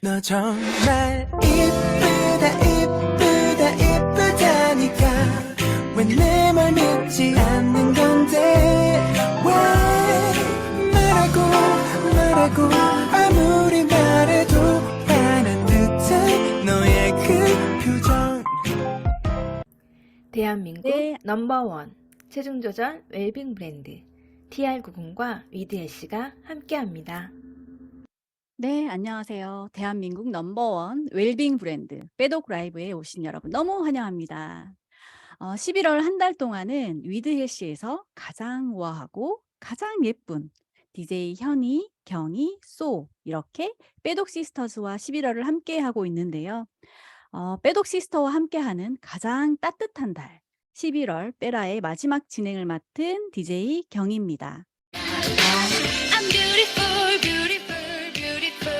너 정말 이쁘다 이쁘다 이쁘다니까 왜 내 말 믿지 않는 건데 왜 말하고 아무리 말해도 화난 듯한 너의 그 표정. 대한민국 네. 넘버원 체중조절 웰빙 브랜드 TR90과 위드헬시가 함께합니다. 네, 안녕하세요. 대한민국 넘버원 웰빙 브랜드 빼독 라이브에 오신 여러분 너무 환영합니다. 11월 한 달 동안은 위드헬시에서 가장 우아하고 가장 예쁜 DJ 현이, 경이, 소 이렇게 빼독 시스터즈와 11월을 함께하고 있는데요. 빼독 시스터와 함께하는 가장 따뜻한 달 11월 빼라의 마지막 진행을 맡은 DJ 경입니다.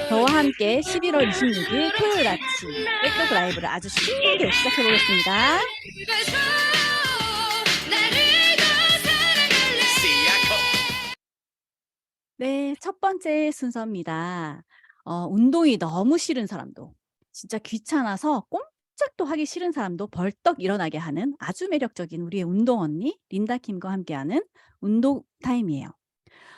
저와 함께 11월 26일 토요일 아침 빼독 라이브를 아주 신나게 시작해 보겠습니다. 네, 첫 번째 순서입니다. 운동이 너무 싫은 사람도, 진짜 귀찮아서 꼼짝도 하기 싫은 사람도 벌떡 일어나게 하는 아주 매력적인 우리의 운동 언니 린다킴과 함께하는 운동 타임이에요.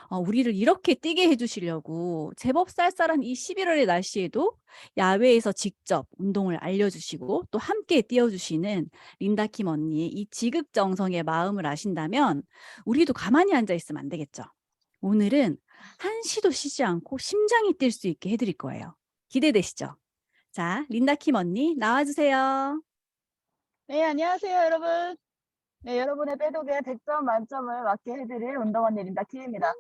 우리를 이렇게 뛰게 해주시려고 제법 쌀쌀한 이 11월의 날씨에도 야외에서 직접 운동을 알려주시고 또 함께 뛰어주시는 린다킴 언니의 이 지극정성의 마음을 아신다면 우리도 가만히 앉아 있으면 안 되겠죠. 오늘은 한시도 쉬지 않고 심장이 뛸 수 있게 해드릴 거예요. 기대되시죠? 자, 린다킴 언니 나와주세요. 네, 안녕하세요, 여러분. 네, 여러분의 빼독에 100점 만점을 맞게 해드릴 운동원 린다킴입니다.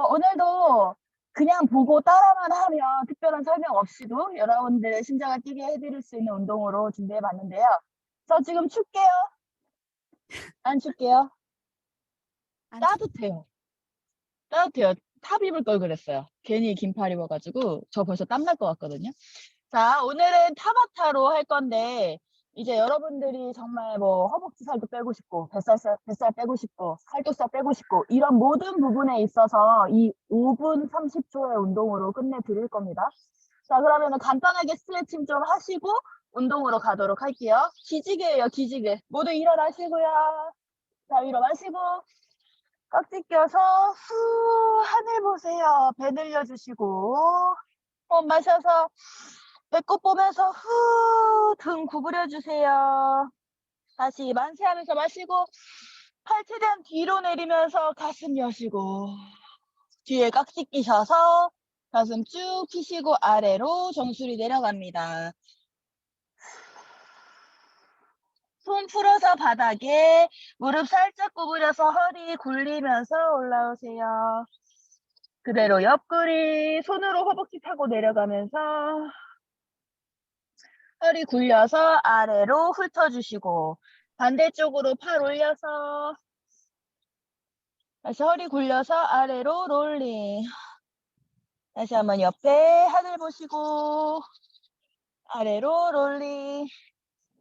오늘도 그냥 보고 따라만 하면 특별한 설명 없이도 여러분들의 심장을 뛰게 해드릴 수 있는 운동으로 준비해봤는데요. 저 지금 춥게요? 안 춥게요? 따뜻해요. 따뜻해요. 탑 입을 걸 그랬어요. 괜히 긴팔 입어가지고 저 벌써 땀날 것 같거든요. 자, 오늘은 타바타로 할 건데 이제 여러분들이 정말 뭐 허벅지 살도 빼고 싶고 뱃살 빼고 싶고 팔뚝살 빼고 싶고 이런 모든 부분에 있어서 이 5분 30초의 운동으로 끝내드릴 겁니다. 자, 그러면 간단하게 스트레칭 좀 하시고 운동으로 가도록 할게요. 기지개예요, 기지개. 모두 일어나시고요. 자, 위로 마시고 깍지 껴서 후 하늘 보세요. 배 늘려주시고 호흡 마셔서 배꼽 보면서 후 등 구부려 주세요. 다시 만세하면서 마시고 팔 최대한 뒤로 내리면서 가슴 여시고 뒤에 깍지 끼셔서 가슴 쭉 펴시고 아래로 정수리 내려갑니다. 손 풀어서 바닥에 무릎 살짝 구부려서 허리 굴리면서 올라오세요. 그대로 옆구리 손으로 허벅지 타고 내려가면서 허리 굴려서 아래로 훑어주시고 반대쪽으로 팔 올려서 다시 허리 굴려서 아래로 롤링. 다시 한번 옆에 하늘 보시고 아래로 롤링.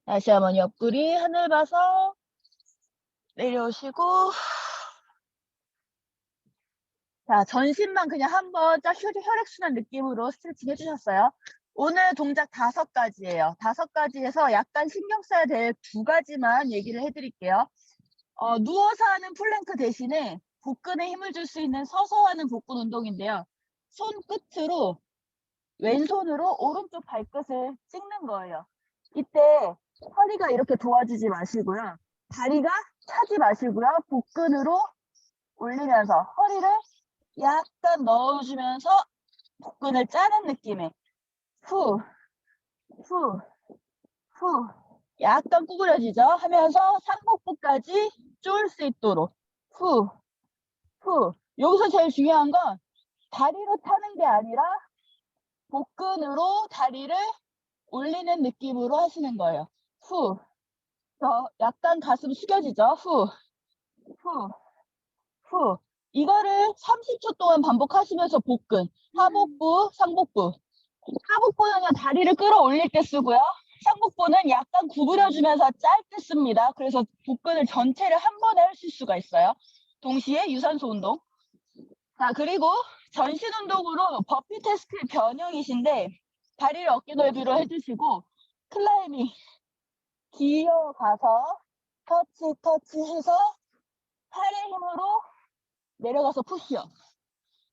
다시 한번 옆구리 하늘 봐서 내려오시고 자, 전신만 그냥 한번 쫙 혈액순환 느낌으로 스트레칭 해주셨어요. 오늘 동작 5가지예요. 5가지에서 약간 신경 써야 될 2가지만 얘기를 해드릴게요. 누워서 하는 플랭크 대신에 복근에 힘을 줄 수 있는 서서 하는 복근 운동인데요. 손끝으로 왼손으로 오른쪽 발끝을 찍는 거예요. 이때 허리가 이렇게 도와주지 마시고요. 다리가 차지 마시고요. 복근으로 올리면서 허리를 약간 넣어주면서 복근을 짜는 느낌의 후, 후, 후. 약간 구부려지죠? 하면서 상복부까지 쪼을 수 있도록 후, 후. 여기서 제일 중요한 건 다리로 타는 게 아니라 복근으로 다리를 올리는 느낌으로 하시는 거예요. 후. 약간 가슴 숙여지죠? 후, 후, 후. 이거를 30초 동안 반복하시면서 복근, 하복부, 상복부. 하복부는 그냥 다리를 끌어올릴 때 쓰고요. 상복부는 약간 구부려주면서 짧게 씁니다. 그래서 복근을 전체를 한 번에 하실 수가 있어요. 동시에 유산소 운동. 자, 그리고 전신 운동으로 버피 테스트 변형이신데 다리를 어깨 넓이로 해주시고 클라이밍 기어가서 터치해서 팔의 힘으로 내려가서 푸시업.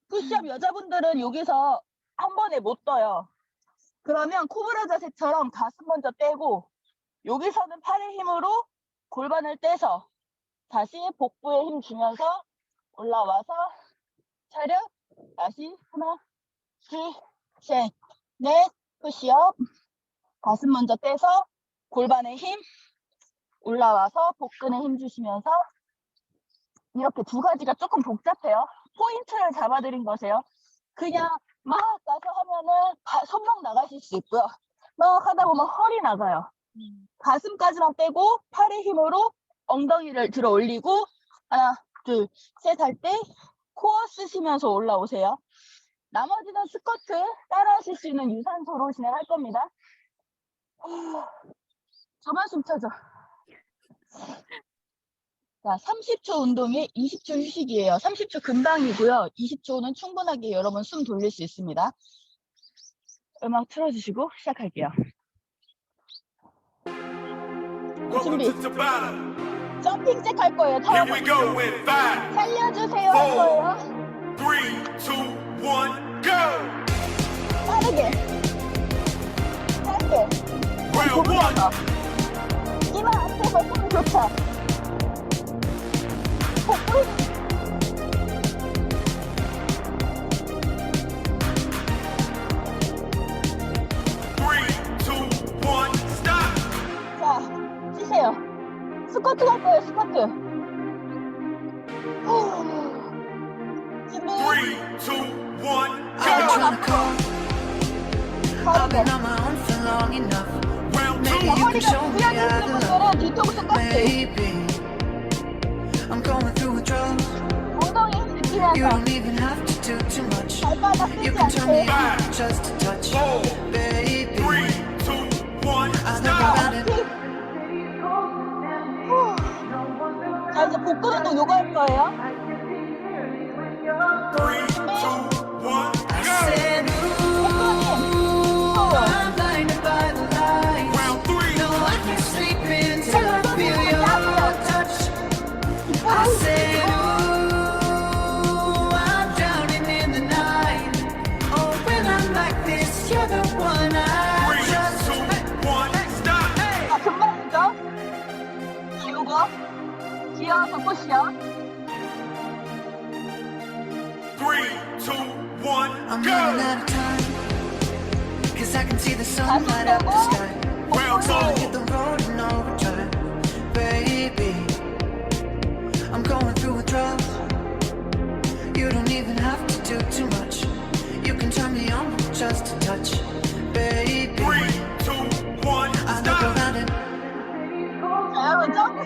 푸시업 여자분들은 여기서 한 번에 못 떠요. 그러면 코브라 자세처럼 가슴 먼저 떼고 여기서는 팔의 힘으로 골반을 떼서 다시 복부에 힘 주면서 올라와서 차렷. 다시 하나, 둘, 셋, 넷, 푸시업. 가슴 먼저 떼서 골반에 힘, 올라와서 복근에 힘 주시면서 이렇게 두 가지가 조금 복잡해요. 포인트를 잡아드린 거세요. 그냥 막 가서 하면은 손목 나가실 수 있고요. 막 하다 보면 허리 나가요. 가슴까지만 빼고 팔의 힘으로 엉덩이를 들어 올리고 하나, 둘, 셋 할 때 코어 쓰시면서 올라오세요. 나머지는 스쿼트 따라 하실 수 있는 유산소로 진행할 겁니다. 저만 숨 차죠. 자, 30초 운동에 20초 휴식이에요. 30초 금방이고요. 20초는 충분하게 여러분 숨 돌릴 수 있습니다. 음악 틀어주시고 시작할게요. Welcome 준비. to Tabata. 점핑 잭 할 거예요. Here we go in 5, 살려주세요 할 거예요. 3, 2, 1, go! 빠르게. 짧게. Round 1. 이마 앞에서 숨 교차. 복부. 3, 2, 1, stop! 자, 쉬세요. 스쿼트 할 거예요, 스쿼트. 준비. 3, 2, 1, I've been go! trying to call, I've 빠르게. been on my own for long enough. Round Maybe 2. you can 허리가 show me how 구겨지는 to love, 분들은 뒤통수 깍지. baby. I'm going through withdrawals. 엉덩이 힘 You 느끼면서 don't even have to do too much. 발바닥 You 쓰지 can turn me 않게. on just a touch, 4, baby. 3, 2, 1, I stop! never had it. 자, 이제 복근 운동 요거 할 거예요. 3, 2, 1, go! Said, ooh, I'm blinded by the lights. Round 3. No, I can't sleep until I feel your touch. I said, ooh, I'm drowning in the night. Oh, when I'm like this, you're the one I 3, trust. 2, 1, stop! 자, 금방이죠? 요거. 기어서 푸시업. 3, 2, 1, I'm go! running out of time. 'Cause I can see the 다시 sunlight up the 빼고. sky. Round So I 4. hit the road in overdrive, baby. I'm going through withdrawals. You don't even have to do too much. You can turn me on with just a touch, baby. 3, 2, 1, I look stop! around and 자, 여러분 점프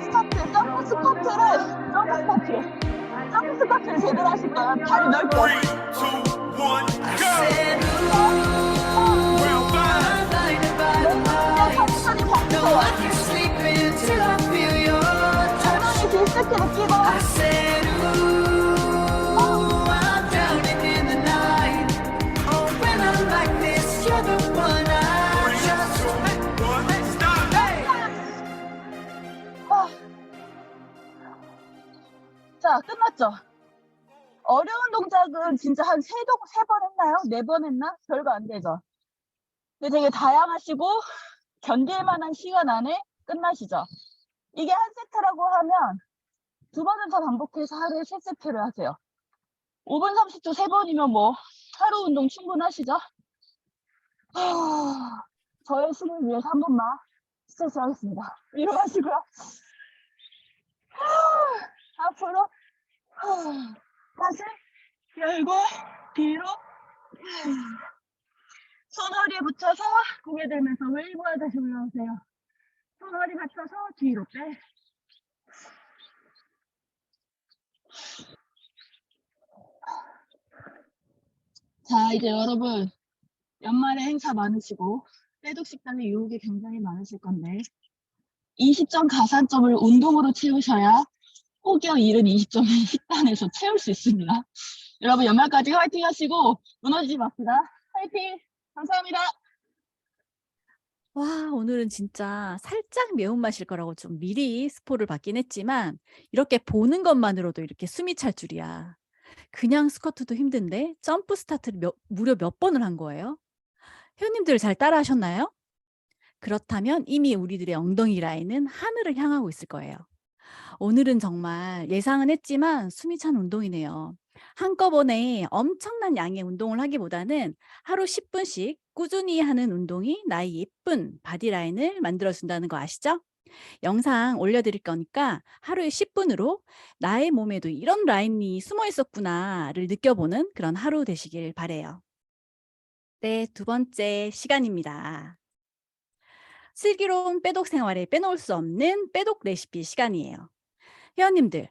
스쿼트를 제대로 하실 거예요. 다리 넓게. 3, 2, 1, I go! said, ooh, Round 5. I'm blinded by the lights. 천천히 No, 잡으세요. I can't sleep until I feel your touch. 엉덩이 길쭉히 느끼고. I said, ooh, I'm drowning in the night. Oh, when I'm like this, you're the one I 3, trust. 2, 1, stop! 아. 자, 끝났죠? 어려운 동작은 진짜 한 세 번 했나요? 4번 했나? 별거 안 되죠? 근데 되게 다양하시고 견딜 만한 시간 안에 끝나시죠? 이게 한 세트라고 하면 2번은 더 반복해서 하루에 3세트를 하세요. 5분 30초 3번이면 뭐 하루 운동 충분하시죠? 저의 숨을 위해서 한 번만 스트레스 하겠습니다. 위로 가시고요. 앞으로 가슴 열고 뒤로 손 허리에 붙여서 고개 들면서 웨이브와 다시 올라오세요. 손 허리 받쳐서 뒤로 빼. 자, 이제 여러분 연말에 행사 많으시고 빼독 식단에 유혹이 굉장히 많으실 건데 20점 가산점을 운동으로 채우셔야 혹여 잃은 20점을 식단에서 채울 수 있습니다. 여러분 연말까지 화이팅 하시고 무너지지 맙시다. 화이팅! 감사합니다. 와, 오늘은 진짜 살짝 매운맛일 거라고 좀 미리 스포를 받긴 했지만 이렇게 보는 것만으로도 이렇게 숨이 찰 줄이야. 그냥 스쿼트도 힘든데 점프 스타트를 무려 몇 번을 한 거예요? 회원님들 잘 따라하셨나요? 그렇다면 이미 우리들의 엉덩이 라인은 하늘을 향하고 있을 거예요. 오늘은 정말 예상은 했지만 숨이 찬 운동이네요. 한꺼번에 엄청난 양의 운동을 하기보다는 하루 10분씩 꾸준히 하는 운동이 나의 예쁜 바디라인을 만들어준다는 거 아시죠? 영상 올려드릴 거니까 하루에 10분으로 나의 몸에도 이런 라인이 숨어 있었구나를 느껴보는 그런 하루 되시길 바래요. 네, 두 번째 시간입니다. 슬기로운 빼독 생활에 빼놓을 수 없는 빼독 레시피 시간이에요. 회원님들,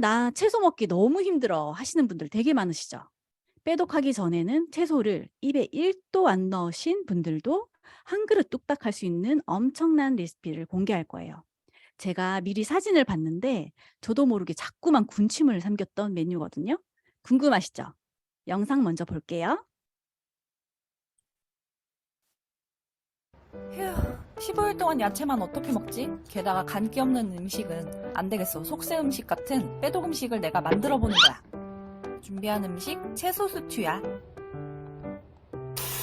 나 채소 먹기 너무 힘들어 하시는 분들 되게 많으시죠? 빼독하기 전에는 채소를 입에 1도 안 넣으신 분들도 한 그릇 뚝딱 할 수 있는 엄청난 레시피를 공개할 거예요. 제가 미리 사진을 봤는데 저도 모르게 자꾸만 군침을 삼겼던 메뉴거든요. 궁금하시죠? 영상 먼저 볼게요. 휴, 15일 동안 야채만 어떻게 먹지? 게다가 간기 없는 음식은 안 되겠어. 속세 음식 같은 빼독 음식을 내가 만들어 보는 거야. 준비한 음식 채소 스튜야.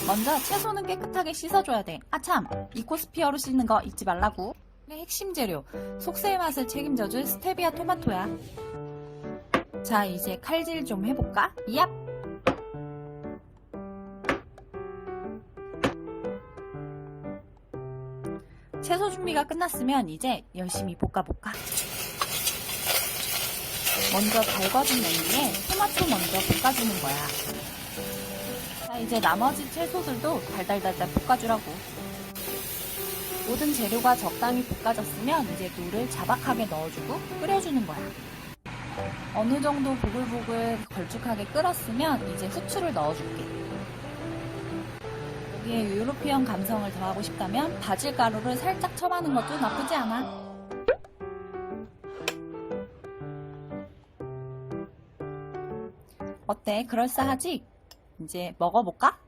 먼저 채소는 깨끗하게 씻어줘야 돼. 아 참, 이코스피어로 씻는 거 잊지 말라고. 핵심 재료, 속세의 맛을 책임져줄 스테비아 토마토야. 자, 이제 칼질 좀 해볼까? 얍! 채소 준비가 끝났으면 이제 열심히 볶아볼까? 먼저 달궈진 냄비에 토마토 먼저 볶아주는 거야. 자, 이제 나머지 채소들도 달달달달 볶아주라고. 모든 재료가 적당히 볶아졌으면 이제 물을 자박하게 넣어주고 끓여주는 거야. 어느 정도 보글보글 걸쭉하게 끓었으면 이제 후추를 넣어줄게. 여기에 유로피언 감성을 더하고 싶다면 바질 가루를 살짝 쳐바는 것도 나쁘지 않아. 어때? 그럴싸하지? 이제 먹어볼까?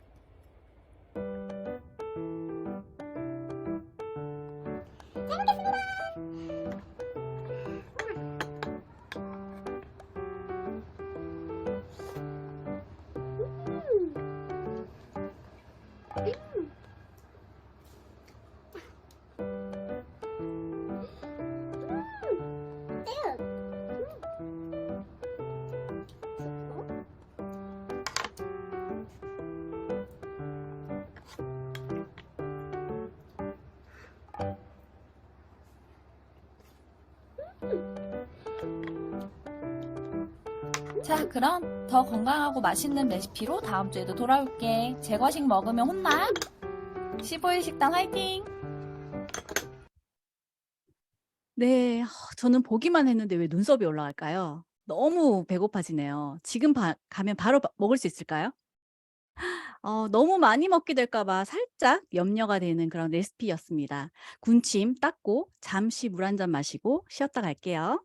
자, 그럼 더 건강하고 맛있는 레시피로 다음 주에도 돌아올게. 제거식 먹으면 혼나. 15일 식단 화이팅! 네, 저는 보기만 했는데 왜 눈썹이 올라갈까요? 너무 배고파지네요. 지금 가면 바로 먹을 수 있을까요? 너무 많이 먹게 될까 봐 살짝 염려가 되는 그런 레시피였습니다. 군침 닦고 잠시 물 한 잔 마시고 쉬었다 갈게요.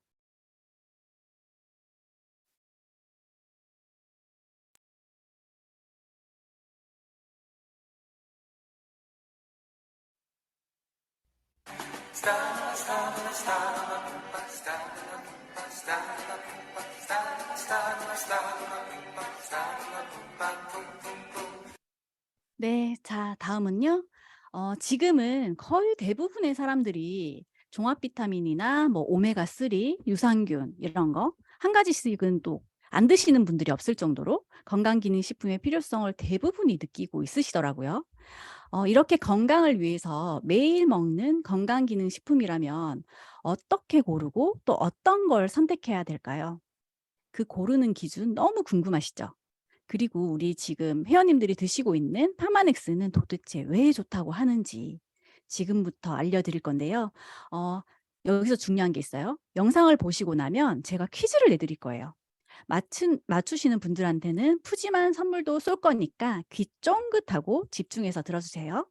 네, 자, 다음은요. 지금은 거의 대부분의 사람들이 종합 비타민이나 뭐 오메가3, 유산균 이런 거 한 가지씩은 또 안 드시는 분들이 없을 정도로 건강기능식품의 필요성을 대부분이 느끼고 있으시더라고요. 이렇게 건강을 위해서 매일 먹는 건강기능식품이라면 어떻게 고르고 또 어떤 걸 선택해야 될까요? 그 고르는 기준 너무 궁금하시죠? 그리고 우리 지금 회원님들이 드시고 있는 파마넥스는 도대체 왜 좋다고 하는지 지금부터 알려드릴 건데요. 여기서 중요한 게 있어요. 영상을 보시고 나면 제가 퀴즈를 내드릴 거예요. 맞추시는 분들한테는 푸짐한 선물도 쏠 거니까 귀 쫑긋하고 집중해서 들어주세요.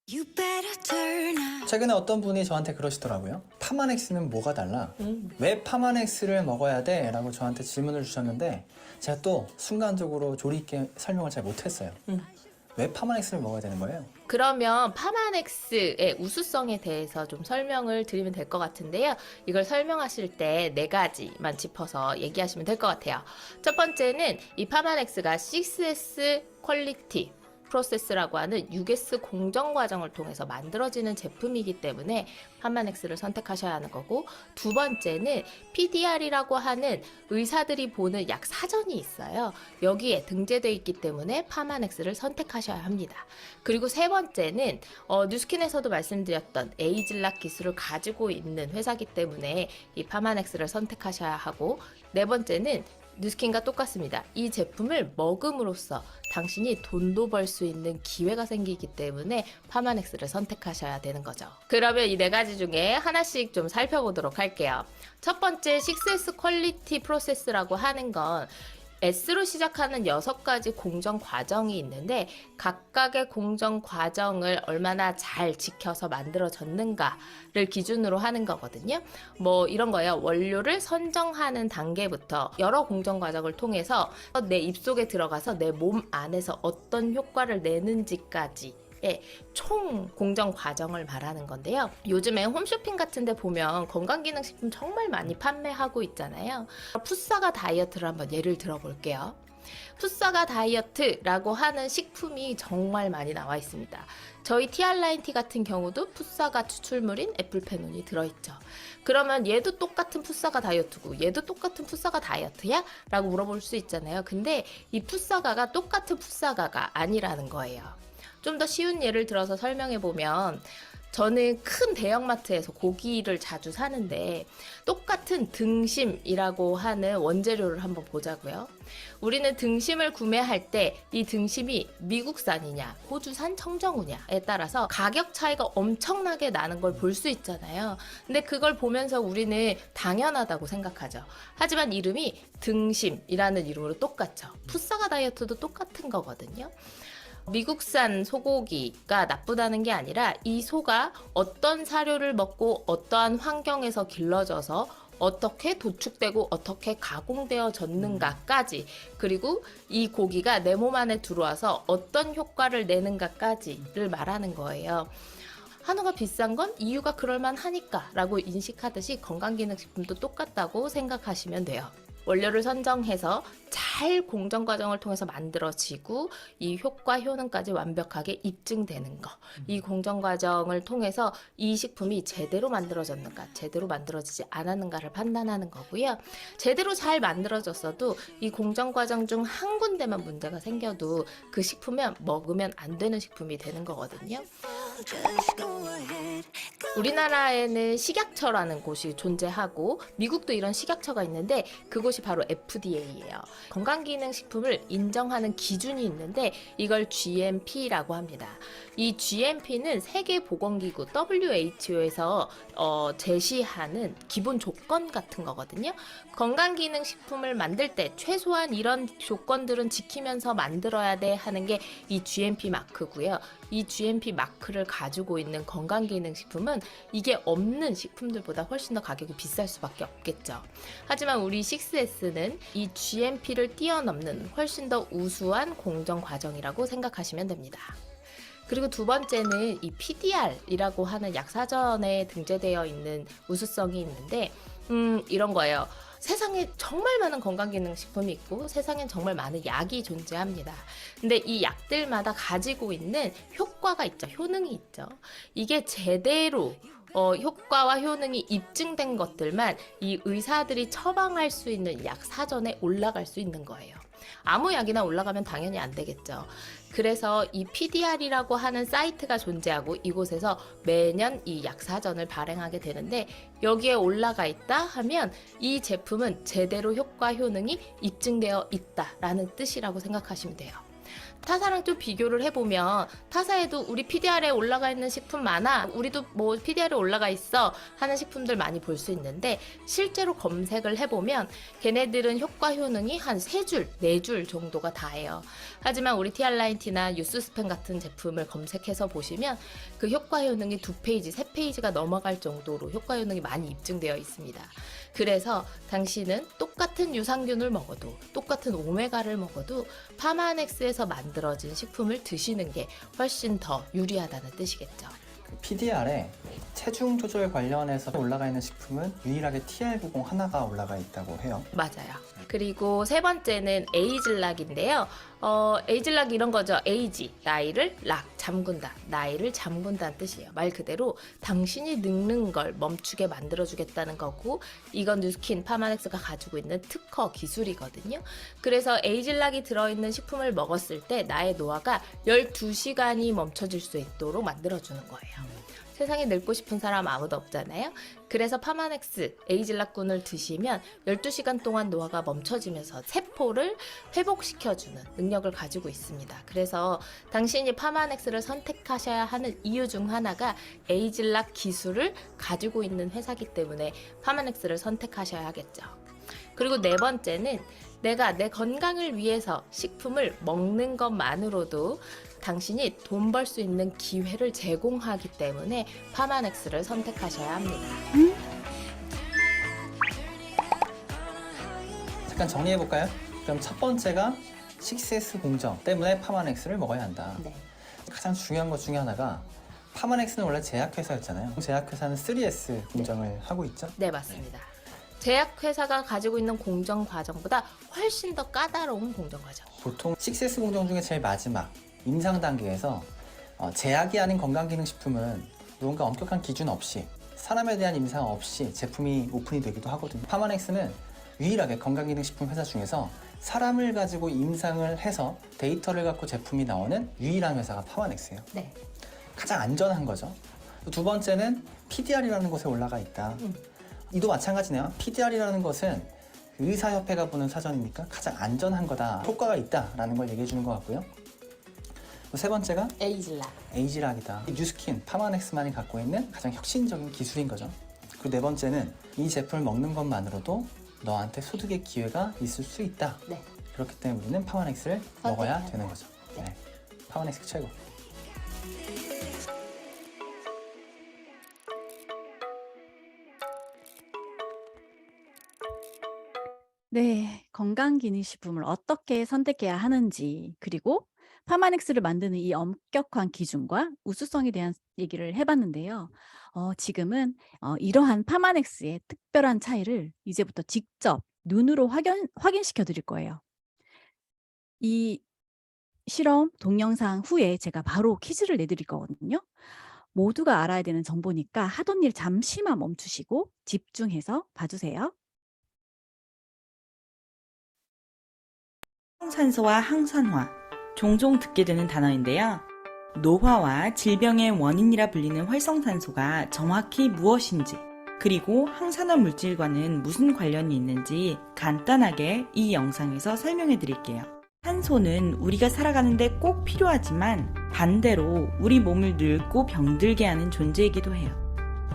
You better turn up. 최근에 어떤 분이 저한테 그러시더라고요. 파마넥스는 뭐가 달라? 왜 파마넥스를 먹어야 돼? 라고 저한테 질문을 주셨는데 제가 또 순간적으로 조리 있게 설명을 잘 못했어요. 왜 파마넥스를 먹어야 되는 거예요? 그러면 파마넥스의 우수성에 대해서 좀 설명을 드리면 될 것 같은데요. 이걸 설명하실 때 4가지만 짚어서 얘기하시면 될 것 같아요. 첫 번째는 이 파마넥스가 6S 퀄리티 프로세스라고 하는 6S 공정 과정을 통해서 만들어지는 제품이기 때문에 파마넥스를 선택하셔야 하는 거고, 두 번째는 PDR이라고 하는 의사들이 보는 약 사전이 있어요. 여기에 등재되어 있기 때문에 파마넥스를 선택하셔야 합니다. 그리고 세 번째는 뉴스킨에서도 말씀드렸던 에이즐락 기술을 가지고 있는 회사이기 때문에 이 파마넥스를 선택하셔야 하고, 네 번째는 뉴스킨과 똑같습니다. 이 제품을 먹음으로써 당신이 돈도 벌 수 있는 기회가 생기기 때문에 파마넥스를 선택하셔야 되는 거죠. 그러면 이 4가지 중에 하나씩 좀 살펴보도록 할게요. 첫 번째 6S 퀄리티 프로세스라고 하는 건 S로 시작하는 6가지 공정 과정이 있는데 각각의 공정 과정을 얼마나 잘 지켜서 만들어졌는가를 기준으로 하는 거거든요. 뭐 이런 거예요. 원료를 선정하는 단계부터 여러 공정 과정을 통해서 내 입속에 들어가서 내 몸 안에서 어떤 효과를 내는지까지 총 공정 과정을 말하는 건데요. 요즘에 홈쇼핑 같은 데 보면 건강기능식품 정말 많이 판매하고 있잖아요. 푸사가 다이어트를 한번 예를 들어볼게요. 푸사가 다이어트라고 하는 식품이 정말 많이 나와 있습니다. 저희 TR라인티 같은 경우도 푸사가 추출물인 애플페논이 들어있죠. 그러면 얘도 똑같은 푸사가 다이어트고 얘도 똑같은 푸사가 다이어트야? 라고 물어볼 수 있잖아요. 근데 이 푸사가가 똑같은 푸사가가 아니라는 거예요. 좀 더 쉬운 예를 들어서 설명해보면, 저는 큰 대형마트에서 고기를 자주 사는데 똑같은 등심이라고 하는 원재료를 한번 보자고요. 우리는 등심을 구매할 때 이 등심이 미국산이냐 호주산 청정우냐에 따라서 가격 차이가 엄청나게 나는 걸 볼 수 있잖아요. 근데 그걸 보면서 우리는 당연하다고 생각하죠. 하지만 이름이 등심이라는 이름으로 똑같죠. 푸사가 다이어트도 똑같은 거거든요. 미국산 소고기가 나쁘다는 게 아니라 이 소가 어떤 사료를 먹고 어떠한 환경에서 길러져서 어떻게 도축되고 어떻게 가공되어졌는가까지, 그리고 이 고기가 내 몸 안에 들어와서 어떤 효과를 내는가까지를 말하는 거예요. 한우가 비싼 건 이유가 그럴만하니까 라고 인식하듯이 건강기능식품도 똑같다고 생각하시면 돼요. 원료를 선정해서 잘 공정 과정을 통해서 만들어지고 이 효과 효능까지 완벽하게 입증되는 거, 이 공정 과정을 통해서 이 식품이 제대로 만들어졌는가 제대로 만들어지지 않았는가를 판단하는 거고요. 제대로 잘 만들어졌어도 이 공정 과정 중 한 군데만 문제가 생겨도 그 식품은 먹으면 안 되는 식품이 되는 거거든요. 우리나라에는 식약처라는 곳이 존재하고 미국도 이런 식약처가 있는데 그곳이 바로 FDA예요. 건강기능식품을 인정하는 기준이 있는데 이걸 GMP라고 합니다. 이 GMP는 세계보건기구 WHO에서 제시하는 기본 조건 같은 거거든요. 건강기능식품을 만들 때 최소한 이런 조건들은 지키면서 만들어야 돼 하는 게 이 GMP 마크고요. 이 GMP 마크를 가지고 있는 건강기능식품은 이게 없는 식품들보다 훨씬 더 가격이 비쌀 수밖에 없겠죠. 하지만 우리 6S는 이 GMP를 뛰어넘는 훨씬 더 우수한 공정 과정이라고 생각하시면 됩니다. 그리고 두 번째는 이 PDR이라고 하는 약사전에 등재되어 있는 우수성이 있는데 이런 거예요. 세상에 정말 많은 건강기능식품이 있고 세상엔 정말 많은 약이 존재합니다. 근데 이 약들마다 가지고 있는 효과가 있죠. 효능이 있죠. 이게 제대로 효과와 효능이 입증된 것들만 이 의사들이 처방할 수 있는 약 사전에 올라갈 수 있는 거예요. 아무 약이나 올라가면 당연히 안 되겠죠. 그래서 이 PDR이라고 하는 사이트가 존재하고 이곳에서 매년 이 약사전을 발행하게 되는데 여기에 올라가 있다 하면 이 제품은 제대로 효과 효능이 입증되어 있다라는 뜻이라고 생각하시면 돼요. 타사랑 좀 비교를 해보면 타사에도 우리 PDR에 올라가 있는 식품 많아, 우리도 뭐 PDR에 올라가 있어 하는 식품들 많이 볼 수 있는데 실제로 검색을 해보면 걔네들은 효과 효능이 한 3줄, 4줄 정도가 다예요. 하지만 우리 TR라인티나 유스스펜 같은 제품을 검색해서 보시면 그 효과 효능이 2페이지, 3페이지가 넘어갈 정도로 효과 효능이 많이 입증되어 있습니다. 그래서 당신은 똑같은 유산균을 먹어도, 똑같은 오메가를 먹어도 파마넥스에서 만들어진 식품을 드시는 게 훨씬 더 유리하다는 뜻이겠죠. PDR에 체중 조절 관련해서 올라가 있는 식품은 유일하게 TR90 하나가 올라가 있다고 해요. 맞아요. 그리고 세 번째는 에이즐락인데요. 에이즐락 이런 거죠. 에이지, 나이를 락, 잠군다. 나이를 잠군다는 뜻이에요. 말 그대로 당신이 늙는 걸 멈추게 만들어주겠다는 거고, 이건 뉴스킨 파마넥스가 가지고 있는 특허 기술이거든요. 그래서 에이즐락이 들어있는 식품을 먹었을 때 나의 노화가 12시간이 멈춰질 수 있도록 만들어주는 거예요. 세상에 늙고 싶은 사람 아무도 없잖아요. 그래서 파마넥스 에이즐락군을 드시면 12시간 동안 노화가 멈춰지면서 세포를 회복시켜주는 능력을 가지고 있습니다. 그래서 당신이 파마넥스를 선택하셔야 하는 이유 중 하나가 에이즐락 기술을 가지고 있는 회사이기 때문에 파마넥스를 선택하셔야 하겠죠. 그리고 네 번째는 내가 내 건강을 위해서 식품을 먹는 것만으로도 당신이 돈 벌 수 있는 기회를 제공하기 때문에 파마넥스를 선택하셔야 합니다. 잠깐 정리해볼까요? 그럼 첫 번째가 6S 공정 때문에 파마넥스를 먹어야 한다. 네. 가장 중요한 것 중에 하나가 파마넥스는 원래 제약회사였잖아요. 제약회사는 3S 공정을 하고 있죠? 네, 맞습니다. 제약회사가 가지고 있는 공정 과정보다 훨씬 더 까다로운 공정 과정. 보통 6S 공정 중에 제일 마지막 임상 단계에서 제약이 아닌 건강기능식품은 누군가 엄격한 기준 없이 사람에 대한 임상 없이 제품이 오픈이 되기도 하거든요. 파마넥스는 유일하게 건강기능식품 회사 중에서 사람을 가지고 임상을 해서 데이터를 갖고 제품이 나오는 유일한 회사가 파마넥스예요. 네. 가장 안전한 거죠. 두 번째는 PDR이라는 곳에 올라가 있다. 이도 마찬가지네요. PDR이라는 것은 의사협회가 보는 사전이니까 가장 안전한 거다. 효과가 있다라는 걸 얘기해 주는 것 같고요. 세 번째가 에이즐락이다. 뉴스킨, 파마넥스만이 갖고 있는 가장 혁신적인 기술인 거죠. 그리고 네 번째는 이 제품을 먹는 것만으로도 너한테 소득의 기회가 있을 수 있다. 네. 그렇기 때문에 우리는 파마넥스를 먹어야 되는 거죠. 네. 네. 파마넥스 최고. 네, 건강기능식품을 어떻게 선택해야 하는지, 그리고 파마넥스를 만드는 이 엄격한 기준과 우수성에 대한 얘기를 해봤는데요. 지금은 이러한 파마넥스의 특별한 차이를 이제부터 직접 눈으로 확인시켜 드릴 거예요. 이 실험 동영상 후에 제가 바로 퀴즈를 내드릴 거거든요. 모두가 알아야 되는 정보니까 하던 일 잠시만 멈추시고 집중해서 봐주세요. 항산소와 항산화, 종종 듣게 되는 단어인데요. 노화와 질병의 원인이라 불리는 활성산소가 정확히 무엇인지, 그리고 항산화 물질과는 무슨 관련이 있는지 간단하게 이 영상에서 설명해 드릴게요. 산소는 우리가 살아가는데 꼭 필요하지만 반대로 우리 몸을 늙고 병들게 하는 존재이기도 해요.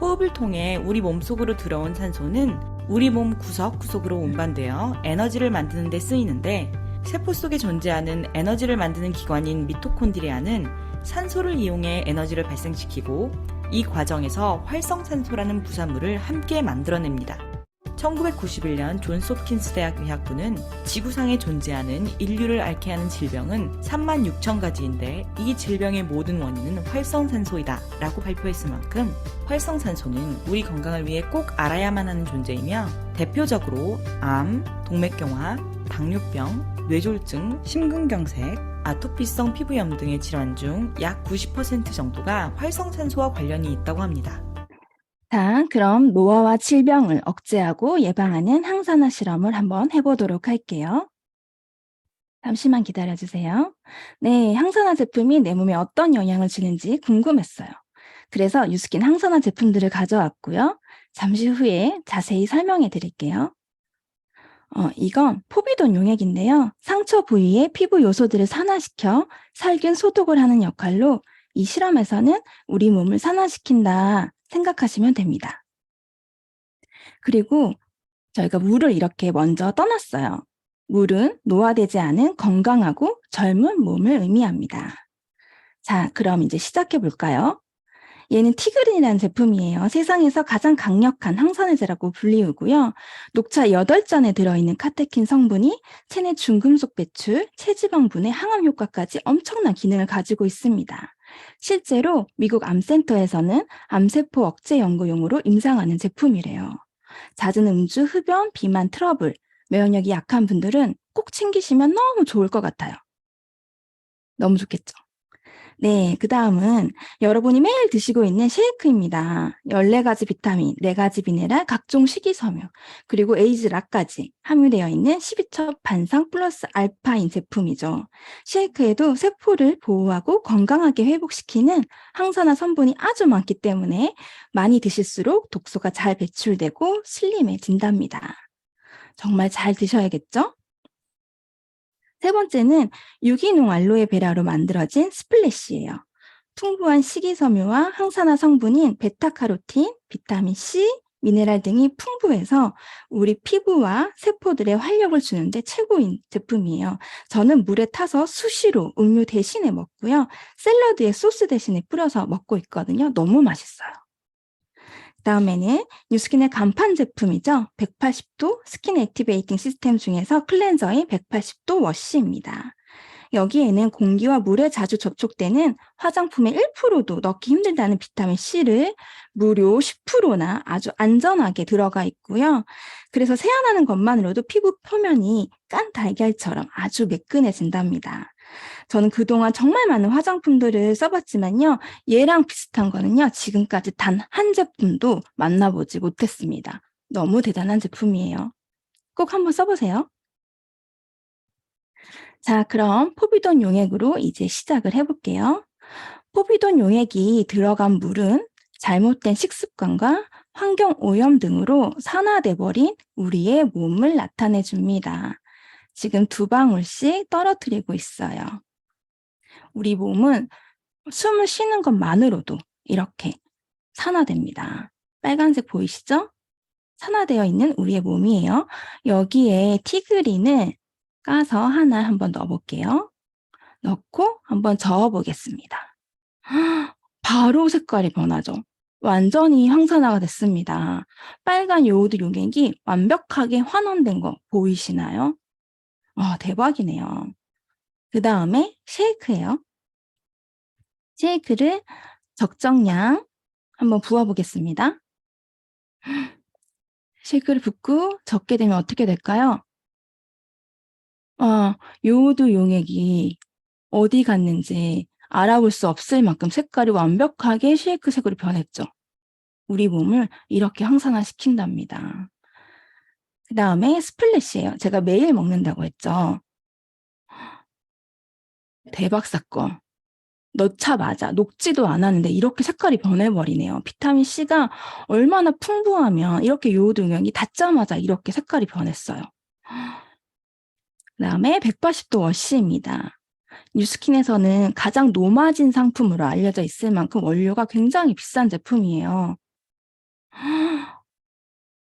호흡을 통해 우리 몸속으로 들어온 산소는 우리 몸 구석구석으로 운반되어 에너지를 만드는 데 쓰이는데, 세포 속에 존재하는 에너지를 만드는 기관인 미토콘드리아는 산소를 이용해 에너지를 발생시키고 이 과정에서 활성산소라는 부산물을 함께 만들어냅니다. 1991년 존스 홉킨스 대학 의학부는 지구상에 존재하는 인류를 앓게 하는 질병은 36,000가지인데 이 질병의 모든 원인은 활성산소이다 라고 발표했을 만큼 활성산소는 우리 건강을 위해 꼭 알아야만 하는 존재이며, 대표적으로 암, 동맥경화, 당뇨병, 뇌졸중, 심근경색, 아토피성 피부염 등의 질환 중 약 90% 정도가 활성산소와 관련이 있다고 합니다. 자, 그럼 노화와 질병을 억제하고 예방하는 항산화 실험을 한번 해보도록 할게요. 잠시만 기다려주세요. 네, 항산화 제품이 내 몸에 어떤 영향을 주는지 궁금했어요. 그래서 뉴스킨 항산화 제품들을 가져왔고요. 잠시 후에 자세히 설명해 드릴게요. 이건 포비돈 용액인데요. 상처 부위의 피부 요소들을 산화시켜 살균 소독을 하는 역할로 이 실험에서는 우리 몸을 산화시킨다 생각하시면 됩니다. 그리고 저희가 물을 이렇게 먼저 떠났어요. 물은 노화되지 않은 건강하고 젊은 몸을 의미합니다. 자, 그럼 이제 시작해 볼까요? 얘는 티그린이라는 제품이에요. 세상에서 가장 강력한 항산화제라고 불리우고요. 녹차 8잔에 들어있는 카테킨 성분이 체내 중금속 배출, 체지방 분해, 항암 효과까지 엄청난 기능을 가지고 있습니다. 실제로 미국 암센터에서는 암세포 억제 연구용으로 임상하는 제품이래요. 잦은 음주, 흡연, 비만 트러블, 면역력이 약한 분들은 꼭 챙기시면 너무 좋을 것 같아요. 너무 좋겠죠? 네, 그 다음은 여러분이 매일 드시고 있는 쉐이크입니다. 14가지 비타민, 4가지 미네랄, 각종 식이섬유, 그리고 에이즈락까지 함유되어 있는 12첩 반상 플러스 알파인 제품이죠. 쉐이크에도 세포를 보호하고 건강하게 회복시키는 항산화 성분이 아주 많기 때문에 많이 드실수록 독소가 잘 배출되고 슬림해진답니다. 정말 잘 드셔야겠죠? 세 번째는 유기농 알로에 베라로 만들어진 스플래시예요. 풍부한 식이섬유와 항산화 성분인 베타카로틴, 비타민 C, 미네랄 등이 풍부해서 우리 피부와 세포들의 활력을 주는데 최고인 제품이에요. 저는 물에 타서 수시로 음료 대신에 먹고요. 샐러드에 소스 대신에 뿌려서 먹고 있거든요. 너무 맛있어요. 다음에는 뉴스킨의 간판 제품이죠. 180도 스킨 액티베이팅 시스템 중에서 클렌저인 180도 워시입니다. 여기에는 공기와 물에 자주 접촉되는 화장품의 1%도 넣기 힘들다는 비타민 C를 무료 10%나 아주 안전하게 들어가 있고요. 그래서 세안하는 것만으로도 피부 표면이 깐 달걀처럼 아주 매끈해진답니다. 저는 그동안 정말 많은 화장품들을 써봤지만요. 얘랑 비슷한 거는요. 지금까지 단 한 제품도 만나보지 못했습니다. 너무 대단한 제품이에요. 꼭 한번 써보세요. 자, 그럼 포비돈 용액으로 이제 시작을 해볼게요. 포비돈 용액이 들어간 물은 잘못된 식습관과 환경 오염 등으로 산화돼 버린 우리의 몸을 나타내 줍니다. 지금 2방울씩 떨어뜨리고 있어요. 우리 몸은 숨을 쉬는 것만으로도 이렇게 산화됩니다. 빨간색 보이시죠? 산화되어 있는 우리의 몸이에요. 여기에 티그린을 까서 하나 한번 넣어볼게요. 넣고 한번 저어보겠습니다. 바로 색깔이 변하죠. 완전히 항산화가 됐습니다. 빨간 요오드 용액이 완벽하게 환원된 거 보이시나요? 대박이네요. 그 다음에 쉐이크예요. 쉐이크를 적정량 한번 부어보겠습니다. 쉐이크를 붓고 적게 되면 어떻게 될까요? 요오드 용액이 어디 갔는지 알아볼 수 없을 만큼 색깔이 완벽하게 쉐이크 색으로 변했죠. 우리 몸을 이렇게 항산화 시킨답니다. 그 다음에 스플래시예요. 제가 매일 먹는다고 했죠. 대박 사건. 넣자마자 녹지도 않았는데 이렇게 색깔이 변해버리네요. 비타민 C가 얼마나 풍부하면 이렇게 요오드 용액이 닿자마자 이렇게 색깔이 변했어요. 그 다음에 180도 워시입니다. 뉴스킨에서는 가장 노마진 상품으로 알려져 있을 만큼 원료가 굉장히 비싼 제품이에요.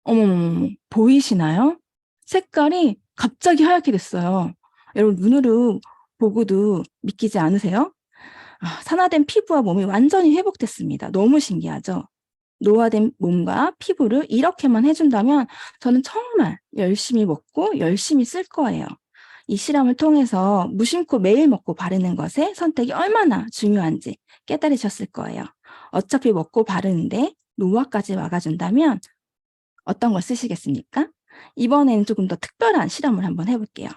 어머머머, 보이시나요? 색깔이 갑자기 하얗게 됐어요. 여러분 눈으로 보고도 믿기지 않으세요? 산화된 피부와 몸이 완전히 회복됐습니다. 너무 신기하죠? 노화된 몸과 피부를 이렇게만 해준다면 저는 정말 열심히 먹고 열심히 쓸 거예요. 이 실험을 통해서 무심코 매일 먹고 바르는 것의 선택이 얼마나 중요한지 깨달으셨을 거예요. 어차피 먹고 바르는데 노화까지 막아준다면 어떤 걸 쓰시겠습니까? 이번에는 조금 더 특별한 실험을 한번 해볼게요.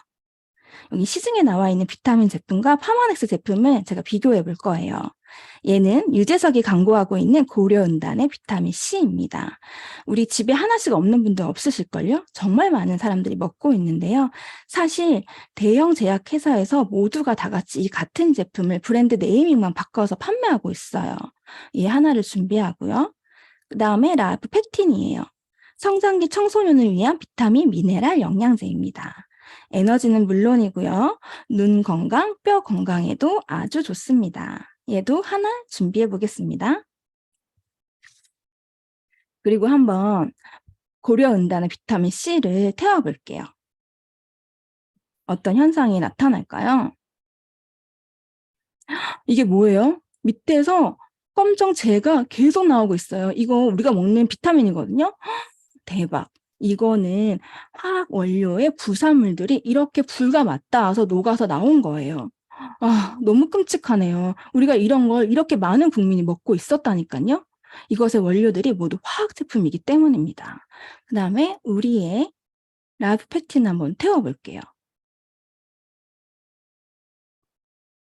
여기 시중에 나와 있는 비타민 제품과 파마넥스 제품을 제가 비교해 볼 거예요. 얘는 유재석이 광고하고 있는 고려은단의 비타민 C입니다. 우리 집에 하나씩 없는 분들 없으실걸요? 정말 많은 사람들이 먹고 있는데요. 사실 대형 제약회사에서 모두가 다 같이 이 같은 제품을 브랜드 네이밍만 바꿔서 판매하고 있어요. 이 하나를 준비하고요. 그 다음에 라이프 팩틴이에요. 성장기 청소년을 위한 비타민, 미네랄, 영양제입니다. 에너지는 물론이고요. 눈 건강, 뼈 건강에도 아주 좋습니다. 얘도 하나 준비해 보겠습니다. 그리고 한번 고려은단의 비타민 C를 태워볼게요. 어떤 현상이 나타날까요? 이게 뭐예요? 밑에서 검정재가 계속 나오고 있어요. 이거 우리가 먹는 비타민이거든요. 대박. 이거는 화학 원료의 부산물들이 이렇게 불과 맞닿아서 녹아서 나온 거예요. 아, 너무 끔찍하네요. 우리가 이런 걸 이렇게 많은 국민이 먹고 있었다니까요. 이것의 원료들이 모두 화학 제품이기 때문입니다. 그 다음에 우리의 라이프 팩틴 한번 태워볼게요.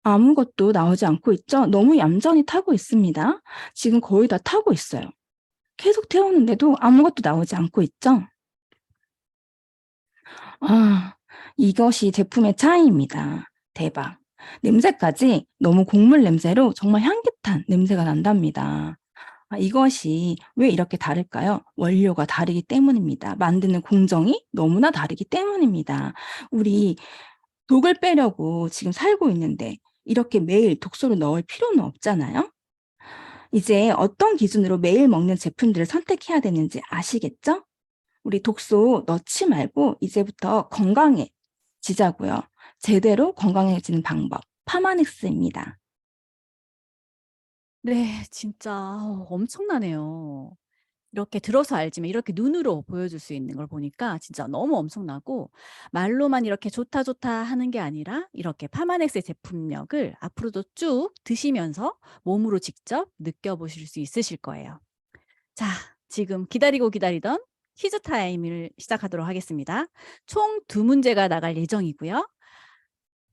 아무것도 나오지 않고 있죠? 너무 얌전히 타고 있습니다. 지금 거의 다 타고 있어요. 계속 태우는데도 아무것도 나오지 않고 있죠? 아, 이것이 제품의 차이입니다. 대박. 냄새까지 너무 곡물 냄새로 정말 향긋한 냄새가 난답니다. 아, 이것이 왜 이렇게 다를까요? 원료가 다르기 때문입니다. 만드는 공정이 너무나 다르기 때문입니다. 우리 독을 빼려고 지금 살고 있는데 이렇게 매일 독소를 넣을 필요는 없잖아요? 이제 어떤 기준으로 매일 먹는 제품들을 선택해야 되는지 아시겠죠? 우리 독소 넣지 말고 이제부터 건강해지자고요. 제대로 건강해지는 방법, 파마넥스입니다. 네, 진짜 엄청나네요. 이렇게 들어서 알지만 이렇게 눈으로 보여줄 수 있는 걸 보니까 진짜 너무 엄청나고 말로만 이렇게 좋다 좋다 하는 게 아니라 이렇게 파마넥스의 제품력을 앞으로도 쭉 드시면서 몸으로 직접 느껴보실 수 있으실 거예요. 자, 지금 기다리던 퀴즈 타임을 시작하도록 하겠습니다. 총 2문제가 나갈 예정이고요.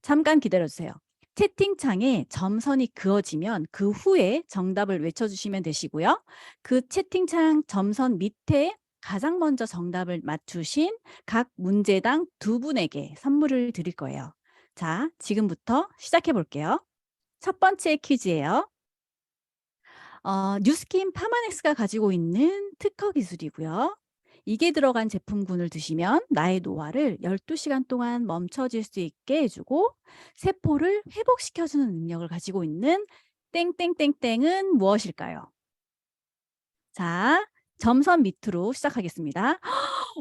잠깐 기다려주세요. 채팅창에 점선이 그어지면 그 후에 정답을 외쳐주시면 되시고요. 그 채팅창 점선 밑에 가장 먼저 정답을 맞추신 각 문제당 2분에게 선물을 드릴 거예요. 자, 지금부터 시작해 볼게요. 첫 번째 퀴즈예요. 뉴스킨 파마넥스가 가지고 있는 특허 기술이고요. 이게 들어간 제품군을 드시면 나의 노화를 12시간 동안 멈춰질 수 있게 해주고 세포를 회복시켜주는 능력을 가지고 있는 땡땡땡땡은 무엇일까요? 자, 점선 밑으로 시작하겠습니다.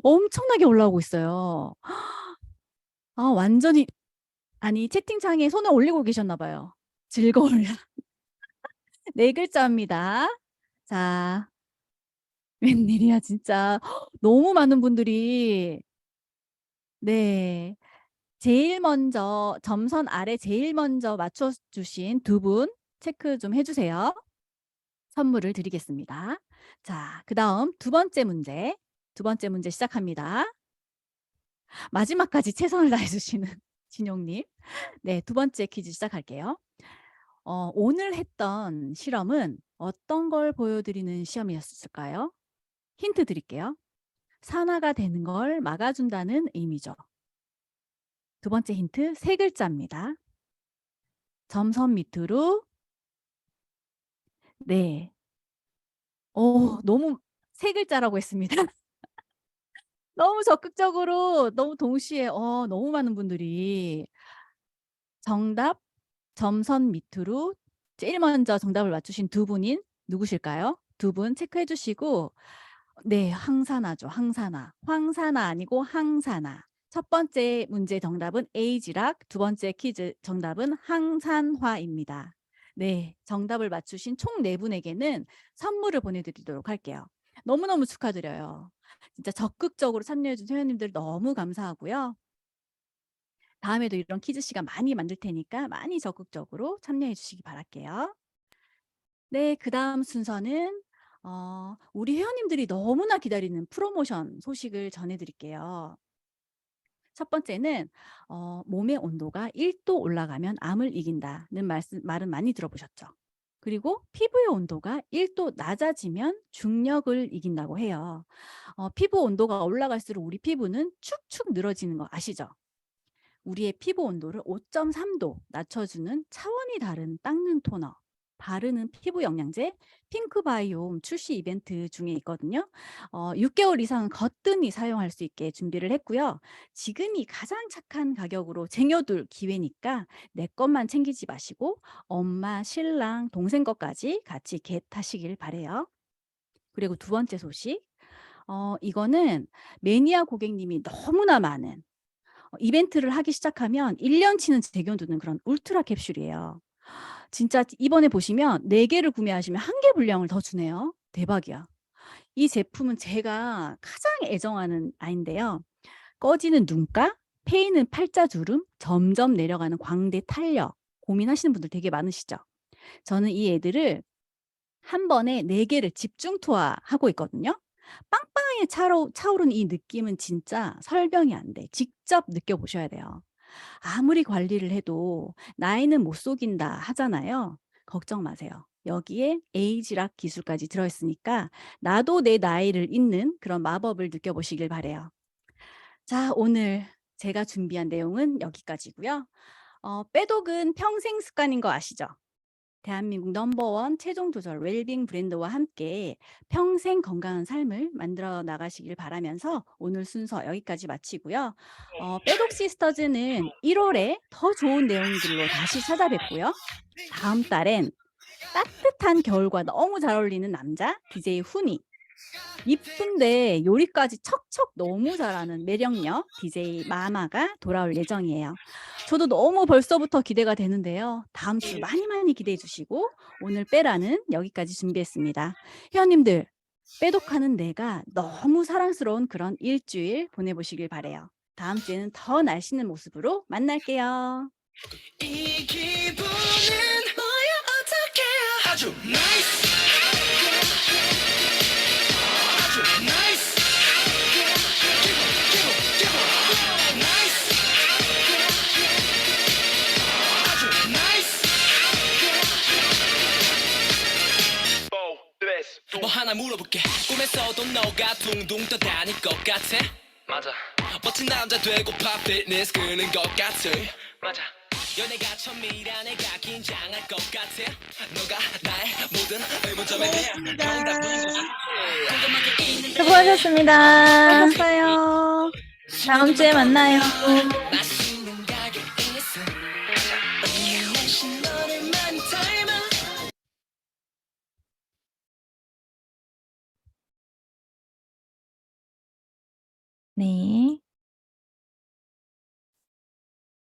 엄청나게 올라오고 있어요. 아, 완전히 아니 채팅창에 손을 올리고 계셨나 봐요. 즐거워요. 4글자입니다. 자, 웬일이야 진짜. 너무 많은 분들이 네. 제일 먼저 점선 아래 제일 먼저 맞춰 주신 2분 체크 좀 해 주세요. 선물을 드리겠습니다. 자, 그다음 두 번째 문제 시작합니다. 마지막까지 최선을 다해 주시는 진용님. 네, 두 번째 퀴즈 시작할게요. 오늘 했던 실험은 어떤 걸 보여드리는 시험이었을까요? 힌트 드릴게요. 산화가 되는 걸 막아준다는 의미죠. 두 번째 힌트 3글자입니다. 점선 밑으로 네. 너무 3글자라고 했습니다. 너무 적극적으로 너무 동시에 너무 많은 분들이 정답 점선 밑으로 제일 먼저 정답을 맞추신 2분인 누구실까요? 2분 체크해 주시고 네, 항산화죠. 항산화. 황산화 아니고 항산화. 첫 번째 문제 정답은 에이지락, 두 번째 퀴즈 정답은 항산화입니다. 네, 정답을 맞추신 총 4분에게는 선물을 보내드리도록 할게요. 너무너무 축하드려요. 진짜 적극적으로 참여해준 회원님들 너무 감사하고요. 다음에도 이런 퀴즈 시간 많이 만들 테니까 많이 적극적으로 참여해 주시기 바랄게요. 네, 그 다음 순서는 우리 회원님들이 너무나 기다리는 프로모션 소식을 전해드릴게요. 첫 번째는 몸의 온도가 1도 올라가면 암을 이긴다는 말은 많이 들어보셨죠? 그리고 피부의 온도가 1도 낮아지면 중력을 이긴다고 해요. 피부 온도가 올라갈수록 우리 피부는 축축 늘어지는 거 아시죠? 우리의 피부 온도를 5.3도 낮춰주는 차원이 다른 닦는 토너, 바르는 피부 영양제 핑크바이옴 출시 이벤트 중에 있거든요. 6개월 이상은 거뜬히 사용할 수 있게 준비를 했고요. 지금이 가장 착한 가격으로 쟁여둘 기회니까 내 것만 챙기지 마시고 엄마, 신랑, 동생 것까지 같이 겟하시길 바래요. 그리고 두 번째 소식. 이거는 매니아 고객님이 너무나 많은 이벤트를 하기 시작하면 1년치는 쟁여두는 그런 울트라 캡슐이에요. 진짜 이번에 보시면 4개를 구매하시면 1개 분량을 더 주네요. 대박이야. 이 제품은 제가 가장 애정하는 아이인데요. 꺼지는 눈가, 패이는 팔자주름, 점점 내려가는 광대 탄력 고민하시는 분들 되게 많으시죠? 저는 이 애들을 한 번에 4개를 집중 투하하고 있거든요. 빵빵하게 차오르는 이 느낌은 진짜 설명이 안 돼. 직접 느껴보셔야 돼요. 아무리 관리를 해도 나이는 못 속인다 하잖아요. 걱정 마세요. 여기에 에이지락 기술까지 들어있으니까 나도 내 나이를 잇는 그런 마법을 느껴보시길 바래요. 자, 오늘 제가 준비한 내용은 여기까지고요. 빼독은 평생 습관인 거 아시죠? 대한민국 넘버원 체중 조절 웰빙 브랜드와 함께 평생 건강한 삶을 만들어 나가시길 바라면서 오늘 순서 여기까지 마치고요. 빼독 시스터즈는 1월에 더 좋은 내용들로 다시 찾아뵙고요. 다음 달엔 따뜻한 겨울과 너무 잘 어울리는 남자 DJ 훈이, 이쁜데 요리까지 척척 너무 잘하는 매력녀 DJ 마마가 돌아올 예정이에요. 저도 너무 벌써부터 기대가 되는데요. 다음 주 많이 많이 기대해 주시고 오늘 빼라는 여기까지 준비했습니다. 회원님들, 빼독하는 내가 너무 사랑스러운 그런 일주일 보내보시길 바래요. 다음 주에는 더 날씬한 모습으로 만날게요. 이 기분은 뭐야 어떡해 아주 나이스 아주 나이스 나이스 아주 나이스 뭐 하나 물어볼게 꿈에서도 너가 둥둥 떠다닐 것 같아 맞아 멋진 남자 되고파 피트니스 끄는 것 같아 맞아 연애가 처음이라 내가 긴장할 것 같아 너가 나의 모든 의문점에 대한 정답인 것 같아 수고하셨습니다. 수고하셨어요. 다음 주에 만나요. 맛있는 가게 있어 날씬 너를 많이 닮아 네.